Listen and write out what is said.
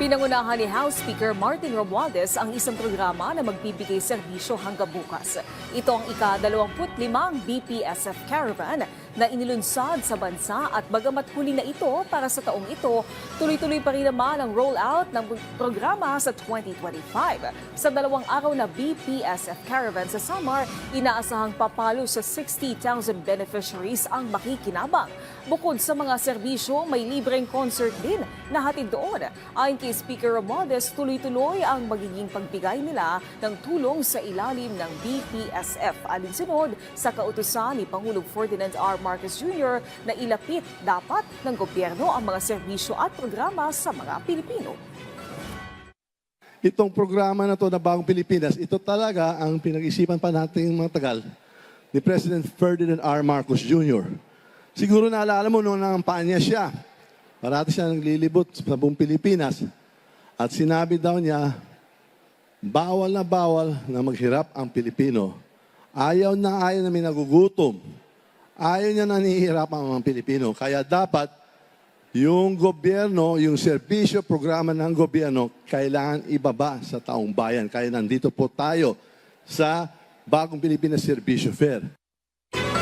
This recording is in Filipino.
Pinangunahan ni House Speaker Martin Romualdez ang isang programa na magbibigay serbisyo hanggang bukas. Ito ang ika-25 BPSF Caravan na inilunsad sa bansa at bagamat huli na ito para sa taong ito, tuloy-tuloy pa rin naman ang rollout ng programa sa 2025. Sa 2 araw na BPSF Caravan sa Samar, inaasahang papalo sa 60,000 beneficiaries ang makikinabang. Bukod sa mga serbisyo, may libreng concert din na hatid doon. Ayon kay Speaker Romualdez, tuloy-tuloy ang magiging pagbigay nila ng tulong sa ilalim ng BPSF. Alinsunod sa kautusan ni Pangulong Ferdinand R. Marcos Jr. na ilapit dapat ng gobyerno ang mga serbisyo at programa sa mga Pilipino. Itong programa na to na Bagong Pilipinas, ito talaga ang pinag-isipan pa natin mga tagal ni President Ferdinand R. Marcos Jr. Siguro naalala mo noong nangampanya siya. Parati siya naglilibot sa buong Pilipinas. At sinabi daw niya, bawal na maghirap ang Pilipino. Ayaw na may nagugutom. Ayaw niya na nihihirapan ang mga Pilipino. Kaya dapat yung gobyerno, yung serbisyo, programa ng gobyerno, kailangan ibaba sa taong bayan. Kaya nandito po tayo sa Bagong Pilipinas Serbisyo Fair.